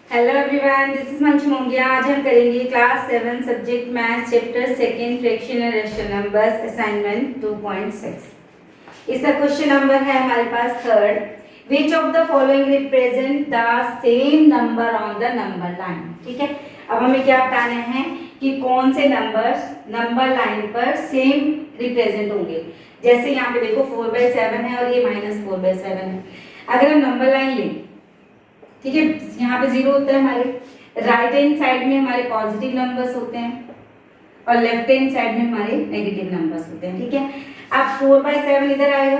Hello everyone, this is Manchu Mongia. आज हम करेंगे class 7 subject maths chapter second fraction and rational numbers assignment 2.6। इसका question number है हमारे पास third. Which of the following represent the same number on the number line. ठीक है, अब हमें क्या बताना है कि कौन से नंबर्स नंबर लाइन पर सेम रिप्रेजेंट होंगे। जैसे यहाँ पे देखो 4/7 है और ये -4/7 है। अगर हम नंबर लाइन लें, ठीक है, यहाँ पे 0 होता है, हमारे राइट हैंड साइड में हमारे पॉजिटिव नंबर्स होते हैं और लेफ्ट हैंड साइड में हमारे नेगेटिव नंबर्स होते हैं। ठीक है, अब 4/7 इधर आएगा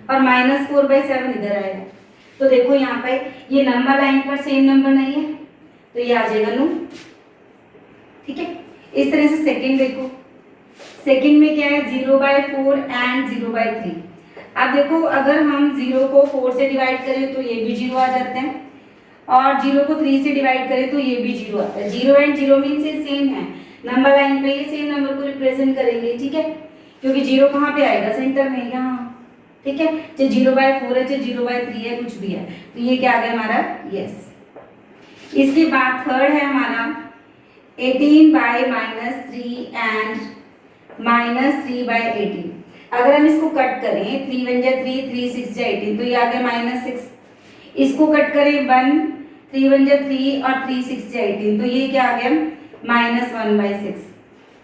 और -4/7 इधर आएगा। तो देखो यहाँ पे ये नंबर लाइन पर सेम नंबर नहीं है, तो ये आ जाएगा नो। ठीक है, इस तरह से सेकंड देखो, सेकंड में क्या है 0/4 एंड 0/3। अब देखो अगर हम 0 को 4 से डिवाइड करें तो ये भी 0 आ जाते हैं और 0 को 3 से डिवाइड करें तो ये भी 0 आता है। 0 एंड 0 मीन से सेम है, नंबर लाइन पे ये सेम नंबर को रिप्रेजेंट करेंगे। ठीक है, क्योंकि 0 कहाँ पे आएगा, सेंटर में यहाँ। ठीक है, चाहे 0/4 है चाहे 0/3 है, कुछ भी है, तो ये क्या आ गया हमारा यस। इसके बाद थर्ड है हमारा 18/-3 एंड -3/18। अगर हम इसको कट करें 3 1 जा 3, 3 6 जा 18, तो ये आ गया -6। इसको कट करें 1 3 1 जा 3 और 3 6 जा 18, तो ये क्या आ गया -1/6।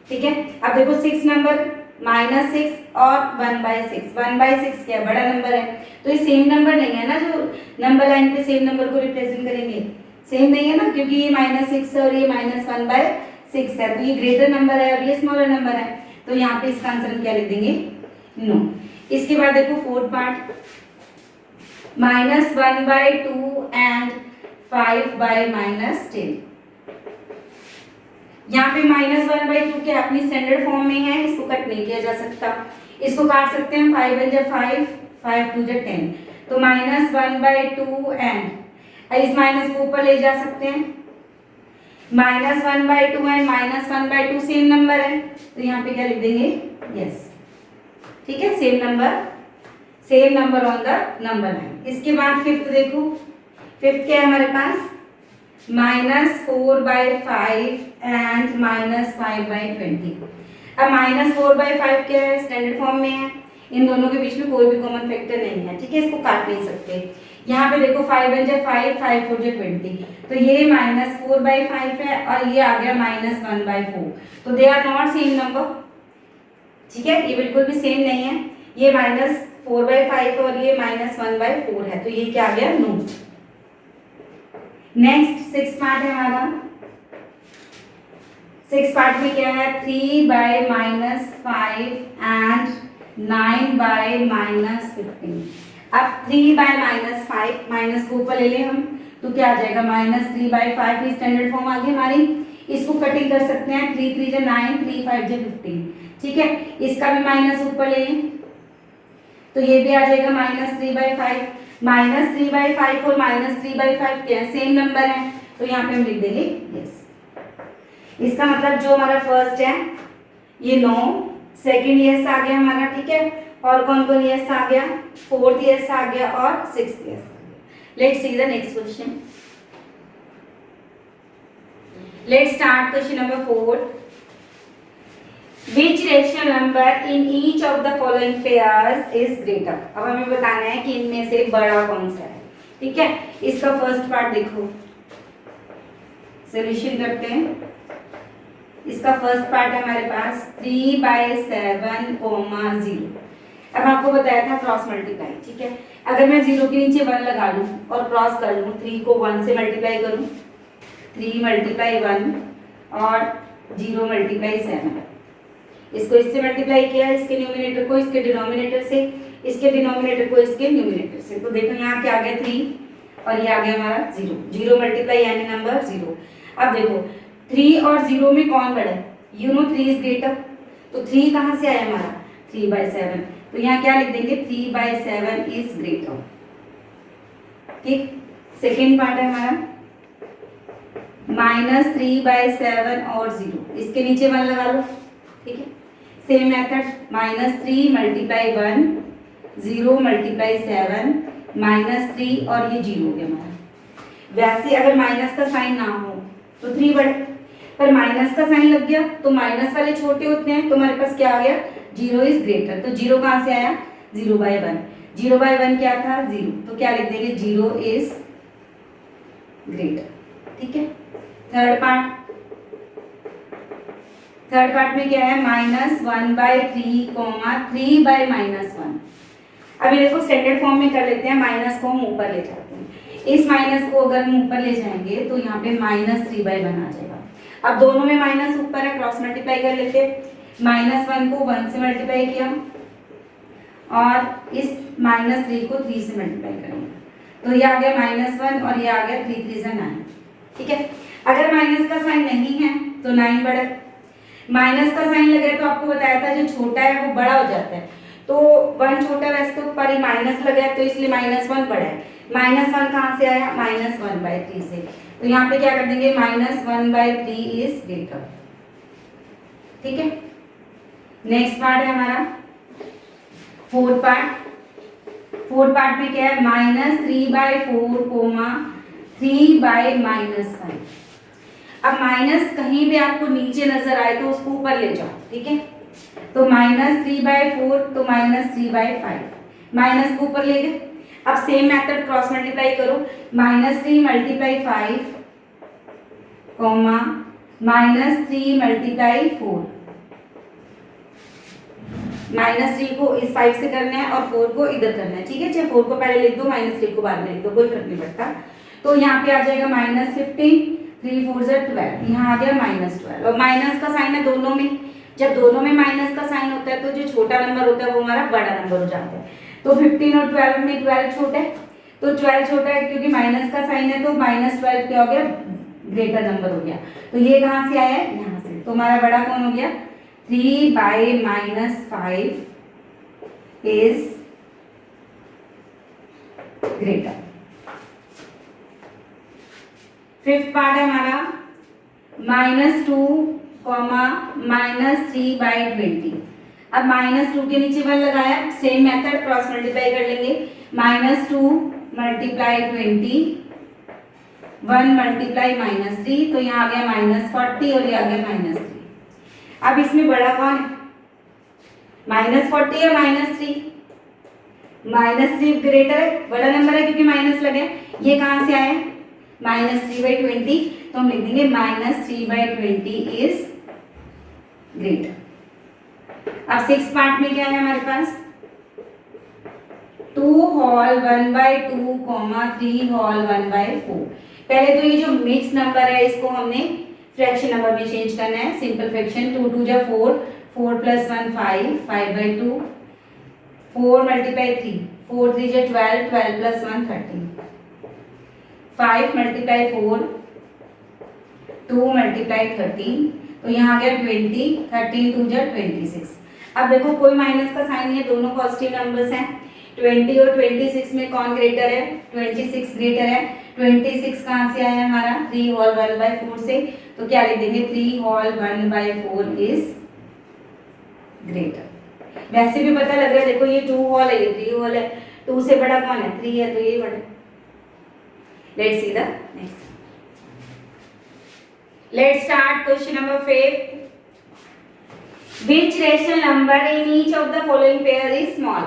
ठीक है, अब देखो 6 नंबर -6 और 1/6। 1/6 क्या बड़ा नंबर है, तो ये सेम नंबर नहीं है ना जो नंबर लाइन पे सेम नंबर को रिप्रेजेंट करेंगे। सेम नहीं है ना, क्योंकि ये -6 और ये -1/6 है, तो ये ग्रेटर नंबर है और ये स्मॉलर नंबर है, तो यहाँ पे इसका आंसर हम क्या लिख देंगे नो। इसके बाद देखो फोर्थ पार्ट -1/2 एंड 5/-10। यहाँ पे -1/2 क्या अपनी स्टैंडर्ड फॉर्म में है, इसको कट नहीं किया जा सकता। इसको काट सकते हैं 5 1 जा 5, 5 2 जा 10, तो -1/2 एंड इस माइनस को ऊपर ले जा सकते हैं। -1/2 एंड -1/2 सेम नंबर है, तो यहाँ पे क्या लिख देंगे यस। ठीक है, same number on the number line. इसके बाद फिफ्थ देखो, फिफ्थ क्या है हमारे पास -4/5 एंड -5/20। अब -4/5 क्या है, स्टैंडर्ड फॉर्म में है, इन दोनों के बीच में कोई भी कॉमन फैक्टर नहीं है। ठीक है, इसको काट नहीं सकते। यहाँ पे देखो 5 1 जा 5, 5 4 जा 20, तो ये -4/5 है और ये आ गया -1/4, तो they are not same number. ठीक है, ये बिल्कुल भी सेम नहीं है, ये -4/5 और ये -1/4 है, तो ये क्या आ गया नो। नेक्स्ट 6 पार्ट है हमारा। 6 पार्ट में क्या है 3/-5 एंड 9/-15। अब 3/-5 माइनस को ऊपर ले लें हम, तो क्या आ जाएगा -3/5 की स्टैंडर्ड फॉर्म आ गई हमारी। इसको कटिंग कर सकते हैं 3 3 जा 9, 3 5 जा 15। ठीक है, इसका भी माइनस ऊपर ले लें, तो ये भी आ जाएगा -3/5। -3/5 और -3/5 क्या है, सेम नंबर है, तो यहाँ पे हम लिख देंगे यस। इसका मतलब जो हमारा फर्स्ट है ये नो, सेकंड यस आ गया हमारा। ठीक है, और कौन कौन यस आ गया, फोर्थ यस आ गया और सिक्स्थ यस आ गया। Let's see the next question. Let's start question number 4। Which rational number in each of the following pairs is greater? अब हमें बताना है कि इनमें से बड़ा कौन सा है। ठीक है, इसका फर्स्ट पार्ट देखो, सॉल्यूशन करते हैं। इसका फर्स्ट पार्ट है हमारे पास 3/7, 0। अब आपको बताया था क्रॉस मल्टीप्लाई। ठीक है, अगर मैं 0 के नीचे 1 लगा लूं और क्रॉस कर लूं, 3 को 1 से मल्टीप्लाई करूं, 3 × 1 और 0 × 7। इसको इससे मल्टीप्लाई किया, इसके न्यूमरेटर को इसके डिनोमिनेटर से, इसके डिनोमिनेटर को इसके न्यूमरेटर से, तो देखो यहाँ क्या आ गया 3 और ये आ गया हमारा 0। 0 मल्टीप्लाई यानी नंबर 0। अब देखो 3 और 0 में कौन बड़ा है, यू नो 3 इज ग्रेटर, तो 3 कहाँ से आया हमारा 3/7, तो यहाँ क्या लिख देंगे 3/7 इज ग्रेटर। ठीक, सेकेंड पार्ट है हमारा -3/7 और 0, इसके नीचे 1 लगा लो। ठीक है, सेम मेथड -3 × 1, 0 × 7, -3 और ये 0 हो गया हमारा। वैसे अगर माइनस का साइन ना हो तो 3 बढ़े, पर माइनस का साइन लग गया तो माइनस वाले छोटे होते हैं, तो हमारे पास क्या आ गया, 0 इज ग्रेटर। तो 0 कहाँ से आया, 0/1, 0/1 क्या था 0, तो क्या लिख देंगे 0 इज ग्रेटर। ठीक है। थर्ड पार्ट में क्या है, -1/3, 3/-1। अभी देखो स्टैंडर्ड फॉर्म में कर लेते हैं, माइनस को हम ऊपर ले जाते हैं। इस माइनस को अगर हम ऊपर ले जाएंगे तो यहाँ पे -3/1 आ जाएगा। अब दोनों में माइनस ऊपर है, क्रॉस मल्टीप्लाई कर लेते हैं। -1 को 1 से मल्टीप्लाई किया और इस -3 को 3 से मल्टीप्लाई करेंगे, तो ये आ गया -1 और ये आ गया 3 3 से 9। ठीक है। अगर माइनस का साइन नहीं है तो 9 बढ़ा, माइनस का साइन लग रहा है तो आपको बताया था जो छोटा है वो बड़ा हो जाता है, तो 1 छोटा वैसे तो पर ही माइनस लगा है तो इसलिए -1 बढ़ा है। -1 कहाँ से आया, -1/3 से, तो यहाँ पे क्या कर देंगे, -1/3 इज ग्रेटर। ठीक है। नेक्स्ट पार्ट है हमारा फोर्थ पार्ट में क्या है, -3/4, 3/-5। अब माइनस कहीं भी आपको नीचे नजर आए तो उसको ऊपर ले जाओ। ठीक है। तो -3/4 तो -3/5, माइनस को ऊपर ले गए। अब सेम मेथड क्रॉस मल्टीप्लाई करो, -3 × 5, -3 × 4। -3 को इस 5 से करना है और 4 को इधर करना है। ठीक है, चाहे 4 को पहले लिख दो, -3 को बाद में लिख दो, कोई फर्क नहीं पड़ता। तो यहाँ पे आ जाएगा -15, 3 4 12, यहाँ आ गया -12। और माइनस का साइन है दोनों में, जब दोनों में माइनस का साइन होता है तो जो छोटा नंबर होता है वो हमारा बड़ा नंबर हो जाता है। तो 15 और 12 में 12 छोटा है, तो 12 छोटा है क्योंकि माइनस का साइन है, तो -12 क्या हो गया, ग्रेटर नंबर हो गया। तो ये कहाँ से आया है, यहाँ से। तो हमारा बड़ा कौन हो गया, 3/-5 इज ग्रेटर। फिफ्थ पार्ट है हमारा -2, -3/20। अब -2 के नीचे 1 लगाया, सेम मेथड क्रॉस मल्टीप्लाई कर लेंगे। -2 × 20, 1 × -3, तो यहाँ आ गया -40 और ये आ गया -3। अब इसमें बड़ा कौन है, -40 या -3, -3 ग्रेटर है, बड़ा नंबर है क्योंकि माइनस लगे। ये कहाँ से आया, -3/20, तो हम लिख देंगे -3/20 इज ग्रेटर। अब 6 पार्ट में क्या है हमारे पास, 2 whole 1/2, 3 whole 1/4। पहले तो ये जो मिक्स नंबर है इसको हमने फ्रैक्शन नंबर में चेंज करना है, सिंपल फ्रैक्शन। 2 2 जा 4, 4 + 1 5, 5/2, 4 × 3, 4 3 जा 12, 12 + 1 13, 5 × 4, 2 × 13, तो यहाँ आ गया 20, 13 2 जा 26। अब देखो कोई माइनस का साइन नहीं है, दोनों पॉजिटिव नंबर्स हैं। 20 और 26 में कौन ग्रेटर है, 26 ग्रेटर है। 26 कहाँ से आया हमारा, 3 whole 1/4 से, तो क्या लिख देंगे, 3 whole 1/4 इज ग्रेटर। वैसे भी पता लग रहा है, देखो ये 2 whole है, ये 3 whole है, 2 से बड़ा कौन है, 3 है, तो ये बड़ा। Let's see the next. Let's start question number 5। Which rational number in each of the following pair is small?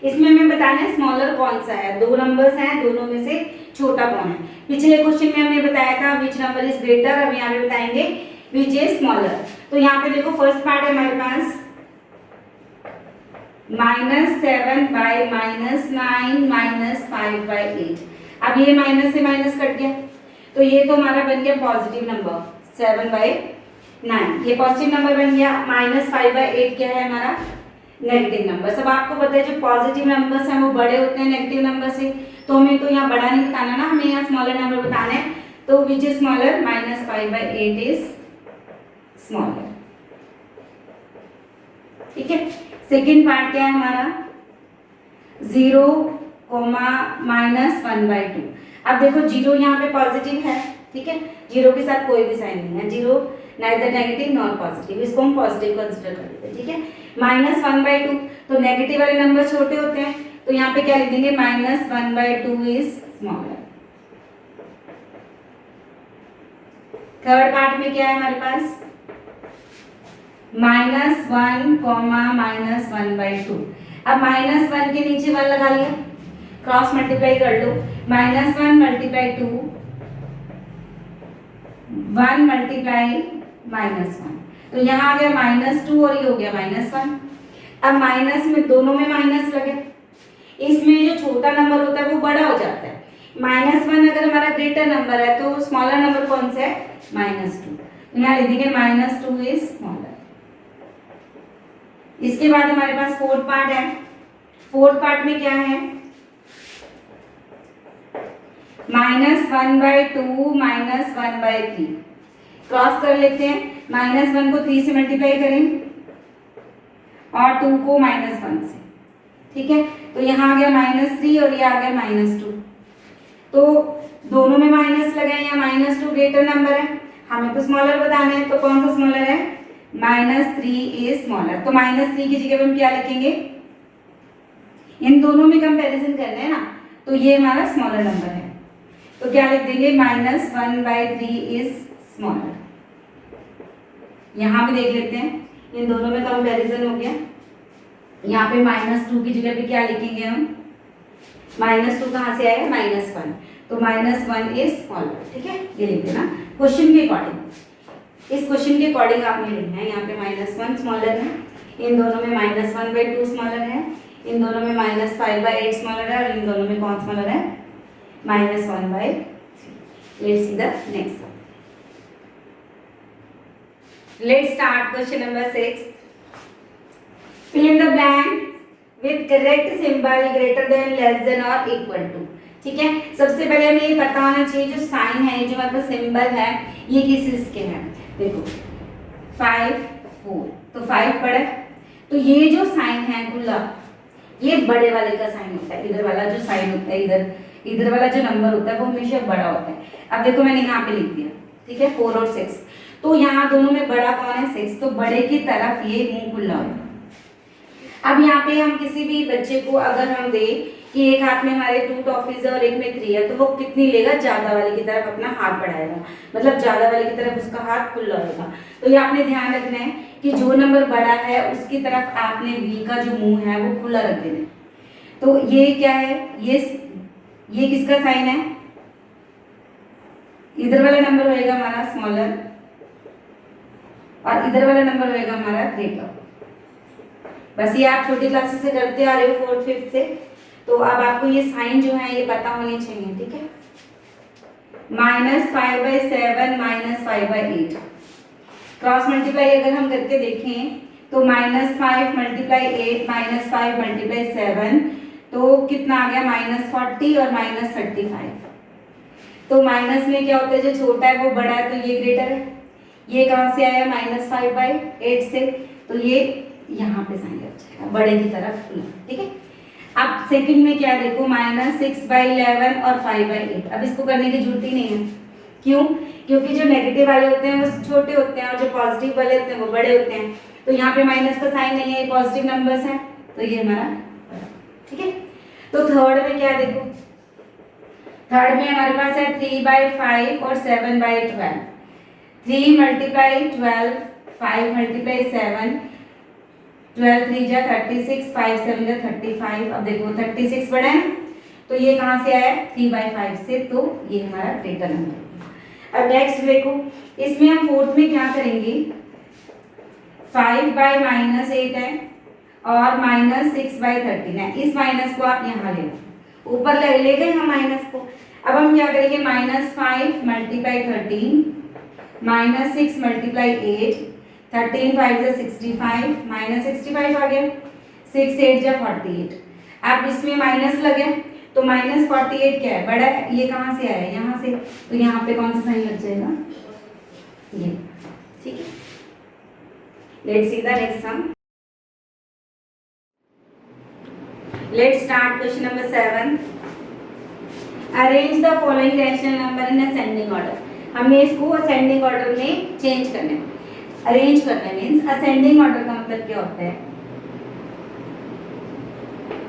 इसमें हमें बताना है स्मॉलर कौन सा है, दो नंबर्स हैं, दोनों में से छोटा कौन है। पिछले क्वेश्चन में हमने बताया था विच नंबर इज ग्रेटर, अब यहाँ पे बताएंगे विच इज स्मॉलर। तो यहाँ पे देखो फर्स्ट पार्ट है हमारे पास -7/-9 -5/8। अब ये माइनस से माइनस कट गया, तो ये तो हमारा बन गया पॉजिटिव नंबर 7/9, ये पॉजिटिव नंबर बन गया। -5/8 क्या है हमारा, नेगेटिव नंबर। सब आपको पता है जो पॉजिटिव नंबर्स हैं वो बड़े होते हैं नेगेटिव नंबर से, तो हमें तो यहाँ बड़ा नहीं बताना ना, हमें यहाँ स्मॉलर नंबर बताना है। तो which is smaller, -5/8 is smaller. ठीक है। सेकेंड पार्ट क्या है हमारा, 0, -1/2। अब देखो 0 यहाँ पे पॉजिटिव है, ठीक है, 0 के साथ कोई भी साइन नहीं है, 0 नाइदर नेगेटिव नॉर पॉजिटिव, इसको हम पॉजिटिव कंसीडर कर लेते हैं। ठीक है। -1/2, तो नेगेटिव वाले नंबर छोटे होते हैं, तो यहाँ पे क्या लिख देंगे, -1/2 इज स्मॉलर। थर्ड पार्ट में क्या है हमारे पास, -1 -1/2। अब -1 के नीचे 1 लगा लिया, क्रॉस मल्टीप्लाई कर लो, -1 × 2 1 × -1, तो यहाँ आ गया -2 और ये हो गया -1। अब माइनस में दोनों में माइनस लगे, इसमें जो छोटा नंबर होता है वो बड़ा हो जाता है। -1 अगर हमारा ग्रेटर नंबर है तो स्मॉलर नंबर कौन सा है, -2, तो यहाँ लिख देंगे -2 इज स्मॉलर। इसके बाद हमारे पास फोर्थ पार्ट है। फोर्थ पार्ट में क्या है, -1/2 -1/3, क्रॉस कर लेते हैं, -1 को 3 से मल्टीप्लाई करें और 2 को -1 से, ठीक है। तो यहाँ आ गया -3 और ये आ गया -2, तो दोनों में माइनस लगे हैं, यहाँ -2 ग्रेटर नंबर है, हमें तो स्मॉलर बताना है, तो कौन सा स्मॉलर है, -3 इज स्मॉलर। तो -3 की जगह हम क्या लिखेंगे, इन दोनों में कंपैरिजन करना है ना, तो ये हमारा स्मॉलर नंबर है, तो क्या लिख देंगे, -1/3 इज स्मॉलर। यहाँ भी देख लेते हैं, इन दोनों में कंपैरिजन हो गया, यहाँ पे -2 की जगह पे क्या लिखेंगे हम, -2 कहाँ से आया, -1, तो -1 इज स्मॉलर, ठीक है, ये लिख देना क्वेश्चन के अकॉर्डिंग। इस क्वेश्चन के अकॉर्डिंग आपने लिखना है, यहाँ पे -1 स्मॉलर है, इन दोनों में -1/2 स्मॉलर है, इन दोनों में -5/8 स्मॉलर है, और इन दोनों में कौन स्मॉलर है, -1/3। Let's see the next one. Let's start question number 6। fill in the blank with correct symbol greater than, less than और equal to, ठीक है। सबसे पहले हमें ये पता होना चाहिए जो साइन है, जो मतलब सिंबल है, ये किस चीज के हैं। देखो 5 4, तो 5 बड़ा है, तो ये जो साइन है खुला, ये बड़े वाले का साइन होता है। इधर वाला जो साइन होता है, इधर वाला जो नंबर होता है वो हमेशा बड़ा होता है। अब देखो मैंने यहाँ पे लिख दिया, ठीक है, 4 और 6, तो यहाँ दोनों में बड़ा कौन है, 6, तो बड़े की तरफ ये मुंह खुला होगा। अब यहाँ पे हम किसी भी बच्चे को अगर हम दे कि एक हाथ में हमारे 2 टॉफीज है और एक में 3 है, तो वो कितनी लेगा, ज्यादा वाले की तरफ अपना हाथ बढ़ाएगा, मतलब ज्यादा वाले की तरफ उसका हाथ खुला होगा। तो ये आपने ध्यान रखना है कि जो नंबर बड़ा है उसकी तरफ आपने V का जो मुंह है वो खुला रख देना। तो ये क्या है, ये किसका साइन है, इधर वाला नंबर होएगा हमारा स्मॉलर और इधर वाला नंबर होएगा हमारा ग्रेटर। बस ये आप छोटी क्लासेस से करते आ रहे हो 4th 5th से, तो अब आपको ये साइन जो है ये पता होने चाहिए, ठीक है। -5/7 -5/8, क्रॉस मल्टीप्लाई अगर हम करके देखें तो -5 × 8 -5 × 7, तो कितना आ गया, -40 और -35। तो माइनस में क्या होता है, जो छोटा है वो बड़ा है, तो ये ग्रेटर है। ये कहाँ से आया, -5/8 से, तो ये यहाँ पे साइन लग जाएगा, बड़े की तरफ खुला, ठीक है। अब सेकंड में क्या देखो, -6/11 और 5/8। अब इसको करने की जरूरत ही नहीं है, क्यों, क्योंकि जो नेगेटिव वाले होते हैं वो छोटे होते हैं और जो पॉजिटिव वाले होते हैं वो बड़े होते हैं। तो यहाँ पे माइनस का साइन नहीं है, ये पॉजिटिव नंबर्स हैं, तो ये हमारा, ठीक है। तो थर्ड में क्या देखो, थर्ड में हमारे पास है 3/5 और 7/12। 3 × 12, 5 × 7, 12 3 जा 36, 5 7 जा 35। अब देखो 36 बड़ा है, तो ये कहाँ से आया, 3/5 से, तो ये हमारा ग्रेटर नंबर। अब नेक्स्ट देखो, इसमें हम फोर्थ में क्या करेंगे, 5/-8 है और -6/13 है। इस माइनस को आप यहाँ ले लो, ऊपर ले गए हम माइनस को। अब हम क्या करेंगे, -5 × 13, -6 × 8, 13 5 जा 65, -65 आ गया, 6 8 जा 48। अब इसमें माइनस लगे, तो -48 क्या है, बड़ा है, ये कहाँ से आया, यहाँ से, तो यहाँ पे कौन सा साइन लग जाएगा, ये, ठीक है। Let's see the next sum. Let's start question number 7। Arrange the following rational number in ascending order. हमने इसको असेंडिंग ऑर्डर में चेंज करना है, अरेंज करना मीन्स असेंडिंग ऑर्डर का मतलब क्या होता है,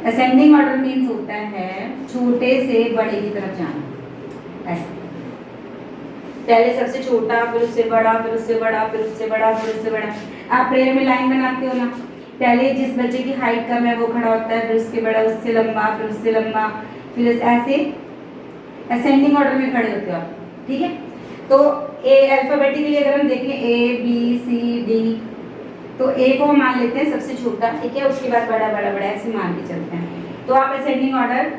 असेंडिंग ऑर्डर मीन्स होता है छोटे से बड़े की तरफ जाना। ऐसा पहले सबसे छोटा, फिर उससे बड़ा, फिर उससे बड़ा, फिर उससे बड़ा, फिर उससे बड़ा। आप प्रेयर में लाइन बनाते हो ना, पहले जिस बच्चे की हाइट कम है वो खड़ा होता है, फिर उसके बड़ा, उससे लंबा, फिर उससे लंबा, फिर ऐसे असेंडिंग ऑर्डर में खड़े होते हो आप, ठीक है। तो ए अल्फाबेटिकली अगर हम देखें A B C D, तो ए को हम मान लेते हैं सबसे छोटा, ठीक है, उसके बाद बड़ा बड़ा बड़ा ऐसे मान के चलते हैं। तो आप असेंडिंग ऑर्डर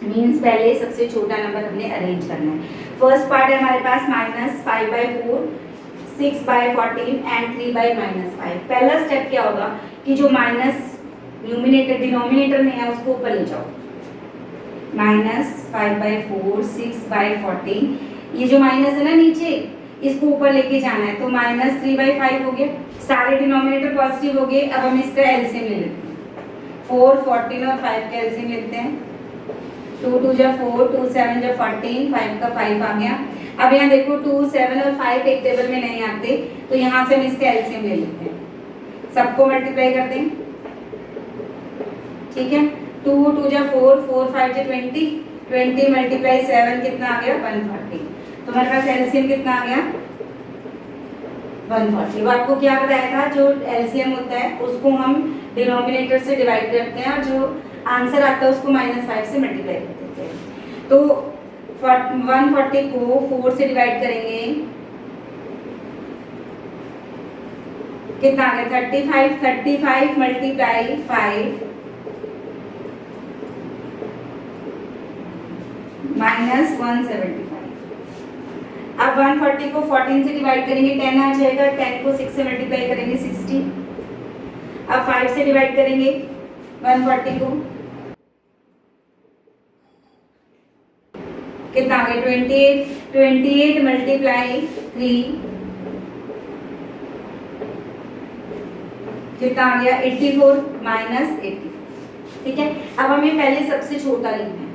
मीन्स पहले सबसे छोटा नंबर हमने अरेंज करना है। फर्स्ट पार्ट है हमारे पास -5/4, 6/14 एंड 3/-5। पहला स्टेप क्या होगा कि जो माइनस न्यूमिनेटर डिनोमिनेटर में है उसको ऊपर ले जाओ। -5/4, 6/14, ये जो माइनस है ना नीचे, इसको ऊपर लेके जाना है। तो -3/5 हो गया, सारे डिनोमिनेटर पॉजिटिव हो गए। अब हम इसका एलसीएम ले लेते हैं। 4, 14 और 5 का एलसीएम लेते हैं। 2 2 जा 4, 2 7 जा 14, 5 का 5 आ गया। अब यहाँ देखो 2, 7 और 5 एक टेबल में नहीं आते, तो यहाँ से हम इसका एलसीएम ले लेते हैं, सबको मल्टीप्लाई करते हैं, ठीक है। 2 2 जा 4, 4 5 जा 20, 20 मल्टीप्लाई 7 कितना आ गया 140। तो हमारे पास एलसीएम कितना आ गया 140। वो आपको क्या बताया था, जो एलसीएम होता है उसको हम डिनोमिनेटर से डिवाइड करते हैं और जो आंसर आता है उसको -5 से मल्टीप्लाई कर देते हैं। तो 140 को 4 से डिवाइड करेंगे, कितना आ गया 35, 35 मल्टीप्लाई 5 -175। अब 140 को 14 से डिवाइड करेंगे 10 आ जाएगा, 10 को 6 से मल्टीप्लाई करेंगे 60। अब 5 से डिवाइड करेंगे 140 को, कितना आ गया 28, 28 मल्टीप्लाई 3 कितना आ गया 84 -80, ठीक है। अब हमें पहले सबसे छोटा लिखना है।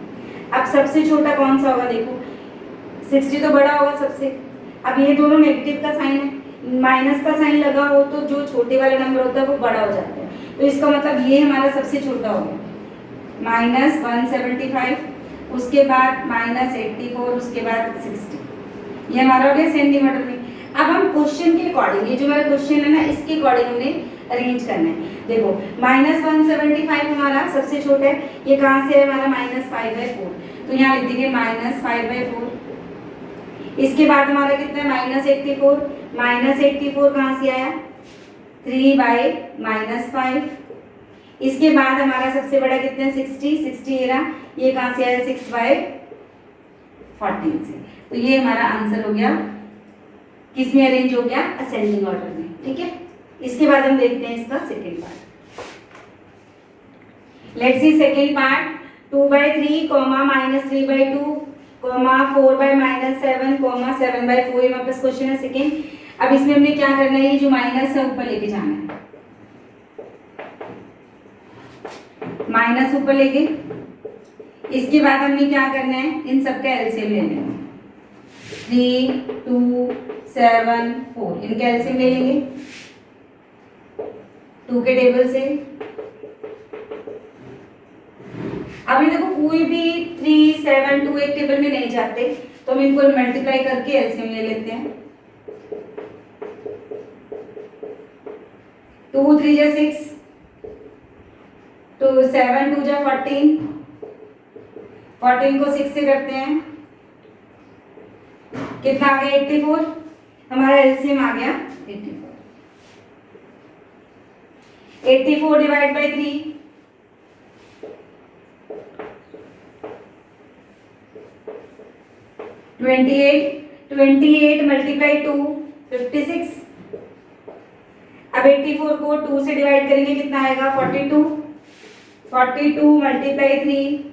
अब सबसे छोटा कौन सा होगा, देखो 60 तो बड़ा होगा सबसे। अब ये दोनों नेगेटिव का साइन है, माइनस का साइन लगा हो तो जो छोटे वाला नंबर होता है वो बड़ा हो जाता है, तो इसका मतलब ये हमारा सबसे छोटा हो गया -175, उसके बाद -84, उसके बाद 60। ये हमारा हो गया सेंटीमीटर में। अब हम क्वेश्चन के अकॉर्डिंग, ये जो हमारा क्वेश्चन है ना इसके अकॉर्डिंग हमें अरेंज करना है। देखो -175 हमारा सबसे छोटा है, ये कहाँ से है हमारा -5/4, तो यहाँ लिख देंगे -5/4। इसके बाद हमारा कितना है -84, -84 कहाँ से आया 3/-5। इसके बाद हमारा सबसे बड़ा कितना है 60, 60 रहा, ये कहाँ से आया 6/14 से। तो ये हमारा आंसर हो गया, किस में अरेंज हो गया असेंडिंग ऑर्डर में, ठीक है। इसके बाद हम देखते हैं इसका second part. Let's see second part, 2/3, -3/2, 4/-7, 7/4। ये हमारे पास क्वेश्चन है सेकेंड। अब इसमें हमने क्या करना है, ये जो माइनस है ऊपर लेके जाना है, माइनस ऊपर लेके। इसके बाद हमने क्या करना है, इन सबका एलसीएम ले लेना, 3, 2, 7, 4, इनका एलसीएम ले लेंगे 2 के टेबल से। अभी देखो कोई भी 3, 7, 2 एक टेबल में नहीं जाते, तो हम इनको मल्टीप्लाई करके एलसीएम ले लेते हैं। 2 3 जा 6, तो 7 2 जा 14, 14 को 6 से करते हैं, कितना आ गया 84, हमारा एलसीएम आ गया 84। 84 डिवाइड बाई 3, 28 मल्टीप्लाई 2, 56। अब 84 को 2 से डिवाइड करेंगे, कितना आएगा 42, 42 मल्टीप्लाई 3,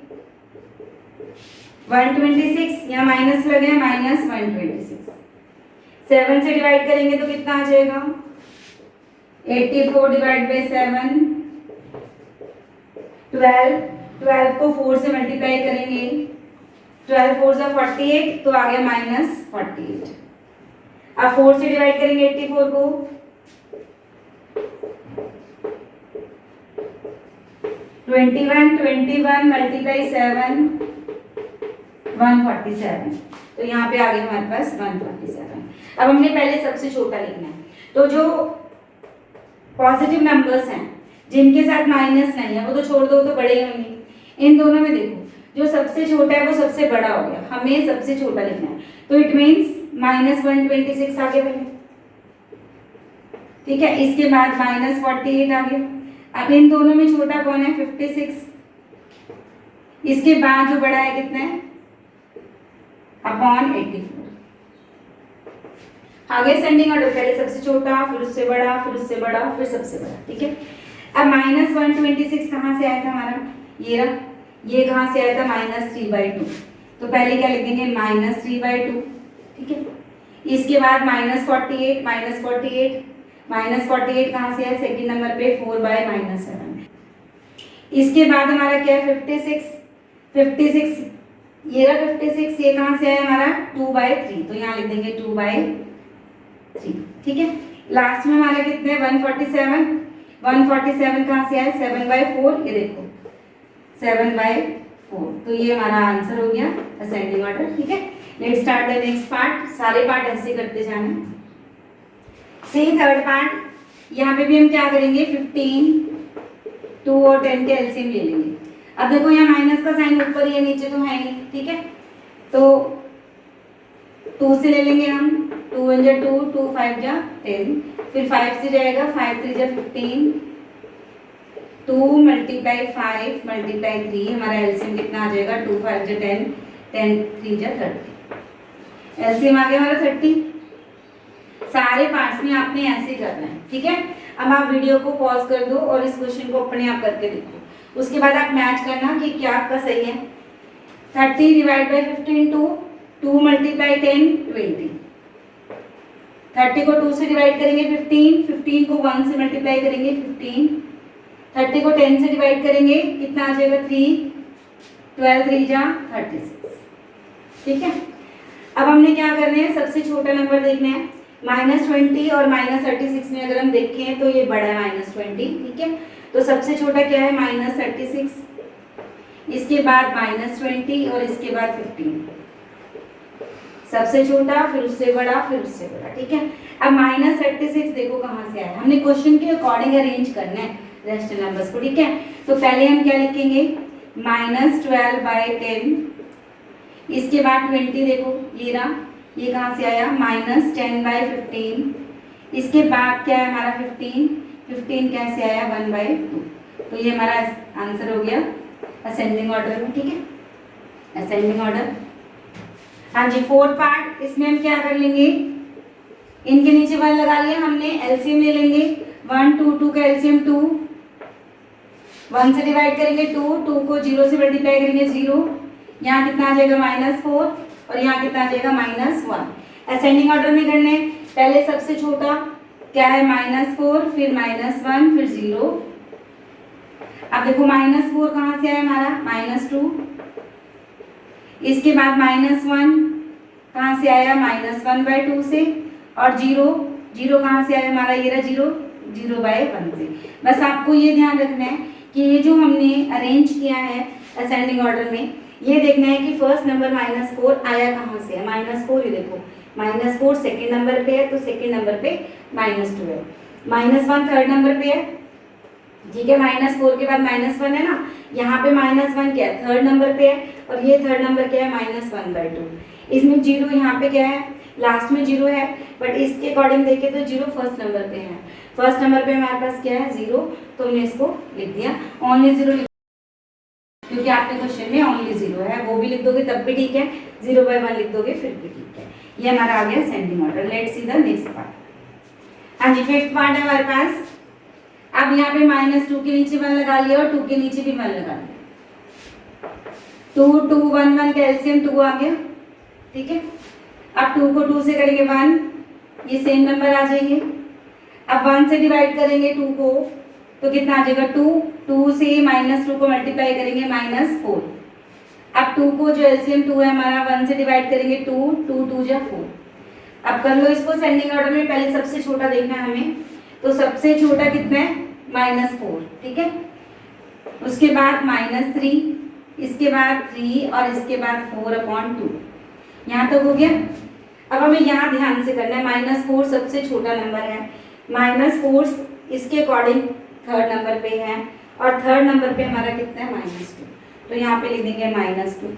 126, यहाँ माइनस लगे -126। 7 से डिवाइड करेंगे तो कितना आ जाएगा 84 डिवाइड बाई 7, 12, 12 को 4 से मल्टीप्लाई करेंगे, 12 4 जा 48, तो आ गया -48। अब 4 से डिवाइड करेंगे 84 को, 21 मल्टीप्लाई 7, 147। तो यहाँ पे आ गया हमारे पास 147। अब हमने पहले सबसे छोटा लिखना है, तो जो पॉजिटिव नंबर्स हैं जिनके साथ माइनस नहीं है वो तो छोड़ दो, तो बड़े ही होंगे। इन दोनों में देखो जो सबसे छोटा है वो सबसे बड़ा हो गया, हमें सबसे छोटा लिखना है, तो इट मीन्स -126 आ गया पहले, ठीक है। इसके बाद -48 आ गया। अब इन दोनों में छोटा कौन है? 56। इसके बाद जो बड़ा है कितना है? अपॉन 84। आगे सेंडिंग ऑर्डर, पहले सबसे छोटा, फिर उससे बड़ा, फिर उससे बड़ा, फिर सबसे बड़ा, ठीक है। अब -126 कहाँ से आया था हमारा? ये रहा। ये कहाँ से आया था? -3/2। तो पहले क्या लिख देंगे? -3/2, ठीक है। इसके बाद -48 कहाँ से आया? सेकंड नंबर पे 4/-7। इसके बाद हमारा क्या है? 56 ये रहा 56, ये कहाँ से आया हमारा? 2/3, तो यहाँ लिख देंगे 2/3, ठीक है। लास्ट में हमारा कितने? 147 कहाँ से आया? 7/4, ये देखो 7/4, तो ये हमारा आंसर हो गया असेंडिंग ऑर्डर, ठीक है। Let's start the next part. सारे पार्ट ऐसे करते जाना। सी थर्ड पार्ट, यहाँ पे भी हम क्या करेंगे? 15, 2 और 10 के एलसीएम ले लेंगे। अब देखो यहाँ माइनस का साइन ऊपर ही है, नीचे तो है नहीं, ठीक है। तो 2 से ले लेंगे हम, 2 1 जा 2, 2 5 जा 10, फिर 5 से जाएगा, 5 3 जा 15, 2 × 5 × 3, हमारा एलसीएम कितना आ जाएगा? 2 5 जा 10, 10 3 जा 30, एलसीएम आ गया हमारा 30। सारे पार्ट्स में आपने ऐसे करना है, ठीक है। अब आप वीडियो को पॉज कर दो और इस क्वेश्चन को अपने आप करके देखो, उसके बाद आप मैच करना कि क्या आपका सही है। 30 डिवाइड बाई 15, 2 मल्टीप्लाई 10, 20। 30 को 2 से डिवाइड करेंगे 15 को 1 से मल्टीप्लाई करेंगे 15, 30 को 10 से डिवाइड करेंगे कितना आ जाएगा? 3, 12 3 जा 36, ठीक है। अब हमने क्या करना है? सबसे छोटा नंबर देखना है। -20 और -36 में अगर हम देखें तो ये बड़ा है -20, ठीक है। तो सबसे छोटा क्या है? -36, इसके बाद -20 और इसके बाद 15। सबसे छोटा, फिर उससे बड़ा, फिर उससे बड़ा, ठीक है। अब -36 देखो कहाँ से आया, हमने क्वेश्चन के अकॉर्डिंग अरेंज करना है रेशनल नंबर्स को, ठीक है। तो पहले हम क्या लिखेंगे? -12/10, इसके बाद 20 देखो ये रहा, ये कहाँ से आया? -10/15, इसके बाद क्या है हमारा? 15 कैसे आया? 1/2, तो ये हमारा आंसर हो गया असेंडिंग ऑर्डर में, ठीक है, असेंडिंग ऑर्डर। हाँ जी, फोर्थ पार्ट, इसमें हम क्या कर लेंगे? इनके नीचे 1 लगा लिया हमने, एलसीएम ले लेंगे। 1 2 2 का एलसीएम 2, 1 से डिवाइड करेंगे 2 को 0 से मल्टीप्लाई करेंगे 0, यहाँ कितना आ जाएगा? -4, और यहाँ कितना आ जाएगा? -1। असेंडिंग ऑर्डर में करने, पहले सबसे छोटा क्या है? -4, फिर -1, फिर 0। अब देखो -4 कहाँ से आया हमारा? -2, इसके बाद -1 कहाँ से आया? -1/2 से, और 0 कहाँ से आया हमारा? ये रहा 0/1 से। बस आपको ये ध्यान रखना है कि ये जो हमने अरेंज किया है असेंडिंग ऑर्डर में, ये देखना है कि फर्स्ट नंबर -4 आया कहाँ से है। -4 ये देखो, -4 सेकेंड नंबर पे है, तो सेकेंड नंबर पे -2 है। -1 थर्ड नंबर पे है, ठीक है। -4 के बाद -1 है ना, यहाँ पे -1 क्या है? थर्ड नंबर पे है, और ये थर्ड नंबर क्या है? -1/2। इसमें 0 यहाँ पे क्या है? लास्ट में 0 है, बट इसके अकॉर्डिंग देखें तो 0 फर्स्ट नंबर पे है। फर्स्ट नंबर पे हमारे पास क्या है? 0, तो हमने इसको लिख दिया ओनली 0, क्योंकि आपके क्वेश्चन में ओनली 0 है। वो भी लिख दोगे तब भी ठीक है, 0/1 लिख दोगे फिर भी ठीक है। ये हमारा आ गया sending order. Let's see the next part. हाँ जी, फिफ्थ पार्ट है हमारे पास। अब यहाँ पे -2 के नीचे 1 लगा लिया और 2 के नीचे भी 1 लगा लिया। 2 2 1 1 का एलसीएम 2 आ गया, ठीक है। अब 2 को 2 से करेंगे 1, ये सेम नंबर आ जाएंगे। अब 1 से डिवाइड करेंगे 2 को, तो कितना आ जाएगा? 2 से -2 को मल्टीप्लाई करेंगे -4। अब 2 को जो एलसीएम 2 है हमारा, 1 से डिवाइड करेंगे 2 2 जा 4। अब कर लो इसको सेंडिंग ऑर्डर में। पहले सबसे छोटा देखना है हमें, तो सबसे छोटा कितना है? -4, ठीक है। उसके बाद -3, इसके बाद 3, और इसके बाद 4/2। यहाँ तक हो गया। अब हमें यहाँ ध्यान से करना है, -4 सबसे छोटा नंबर है, -4 इसके अकॉर्डिंग थर्ड नंबर पे है और थर्ड नंबर पे हमारा कितना है -2, तो यहाँ पे लिख देंगे -2।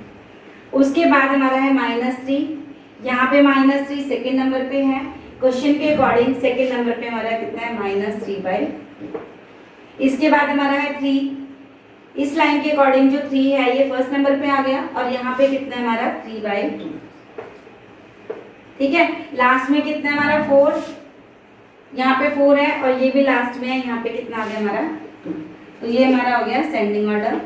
उसके बाद हमारा है -3, यहाँ पे -3 सेकेंड नंबर पे है, क्वेश्चन के अकॉर्डिंग सेकेंड नंबर पे हमारा कितना है -3/2। इसके बाद हमारा है 3, इस लाइन के अकॉर्डिंग जो 3 है ये फर्स्ट नंबर पे आ गया और यहाँ पे कितना है हमारा 3/2। ठीक है, लास्ट में कितना है हमारा 4, यहाँ पे 4 है और ये भी लास्ट में है, यहाँ पे कितना आ गया हमारा 2। तो ये हमारा हो गया सेंडिंग ऑर्डर।